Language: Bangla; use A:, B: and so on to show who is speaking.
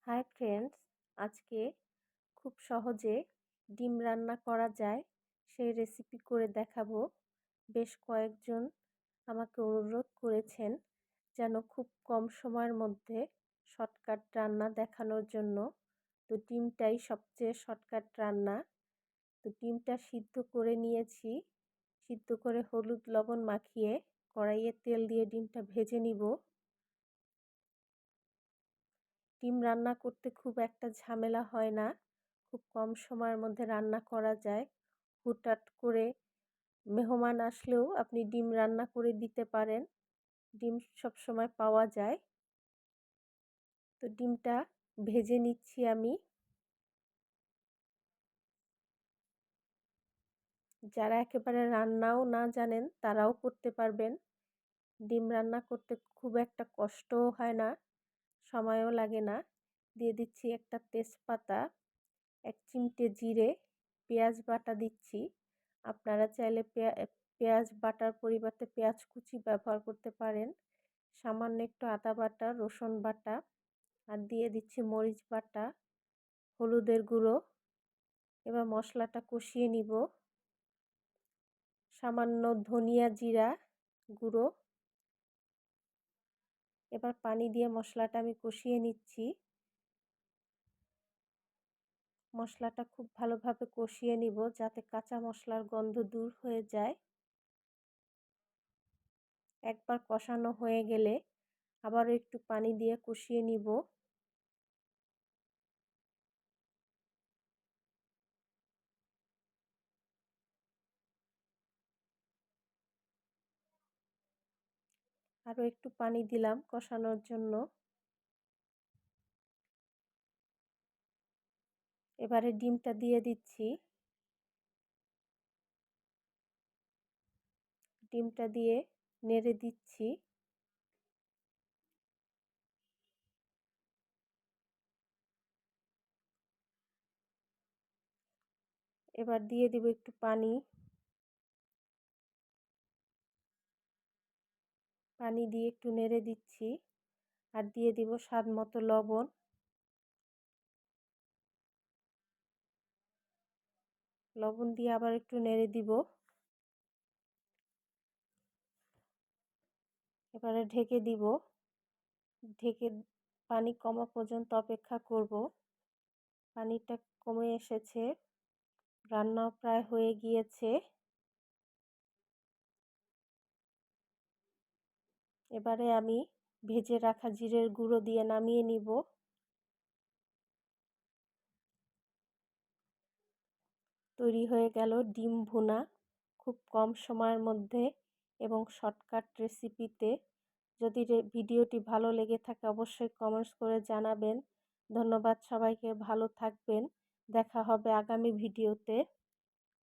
A: হাই ফ্রেন্ডস, আজকে খুব সহজে ডিম রান্না করা যায় সেই রেসিপি করে দেখাবো। বেশ কয়েকজন আমাকে অনুরোধ করেছেন যেন খুব কম সময়ের মধ্যে শর্টকাট রান্না দেখানোর জন্য। তো ডিমটাই সবচেয়ে শর্টকাট রান্না। তো ডিমটা সিদ্ধ করে নিয়েছি। সিদ্ধ করে হলুদ লবণ মাখিয়ে কড়াইয়ে তেল দিয়ে ডিমটা ভেজে নিব। ডিম রান্না করতে খুব একটা ঝামেলা হয় না, খুব কম সময়ের মধ্যে রান্না করা যায়। হুটহাট করে মেহমান আসলেও আপনি ডিম রান্না করে দিতে পারেন, ডিম সবসময় পাওয়া যায়। তো ডিমটা ভেজে নিচ্ছি আমি। যারা একেবারে রান্নাও না জানেন তারাও করতে পারবেন। ডিম রান্না করতে খুব একটা কষ্টও হয় না, সময়ও লাগে না। দিয়ে দিচ্ছি একটা তেজপাতা, 1 চিমটে জিরে, পেঁয়াজ বাটা দিচ্ছি। আপনারা চাইলে পেঁয়াজ বাটার পরিবর্তে পেঁয়াজ কুচি ব্যবহার করতে পারেন। সামান্য একটু আদা বাটা, রসুন বাটা, আর দিয়ে দিচ্ছি মরিচ বাটা, হলুদের গুঁড়ো। এবার মশলাটা কষিয়ে নিব। সামান্য ধনিয়া জিরা গুঁড়ো। এবার পানি দিয়ে মশলাটা আমি কষিয়ে নিচ্ছি। মশলাটা খুব ভালোভাবে কষিয়ে নিব যাতে কাঁচা মশলার গন্ধ দূর হয়ে যায়। একবার কষানো হয়ে গেলে আবারও একটু পানি দিয়ে কষিয়ে নিব। আরও একটু পানি দিলাম কষানোর জন্য। এবারে ডিমটা দিয়ে দিচ্ছি। ডিমটা দিয়ে নেড়ে দিচ্ছি। এবার দিয়ে দিব একটু পানি। পানি দিয়ে একটু নেড়ে দিচ্ছি, আর দিয়ে দিব স্বাদ মতো লবণ। লবণ দিয়ে আবার একটু নেড়ে দিব। এবারে ঢেকে দিব। ঢেকে পানি কমা পর্যন্ত অপেক্ষা করব। পানিটা কমে এসেছে, রান্নাও প্রায় হয়ে গিয়েছে। এবারে আমি ভেজে রাখা জিরের গুঁড়ো দিয়ে নামিয়ে নিব। তৈরি হয়ে গেল ডিম ভুনা, খুব কম সময়ের মধ্যে এবং শর্টকাট রেসিপিতে। যদি ভিডিওটি ভালো লেগে থাকে অবশ্যই কমেন্টস করে জানাবেন। ধন্যবাদ সবাইকে, ভালো থাকবেন। দেখা হবে আগামী ভিডিওতে।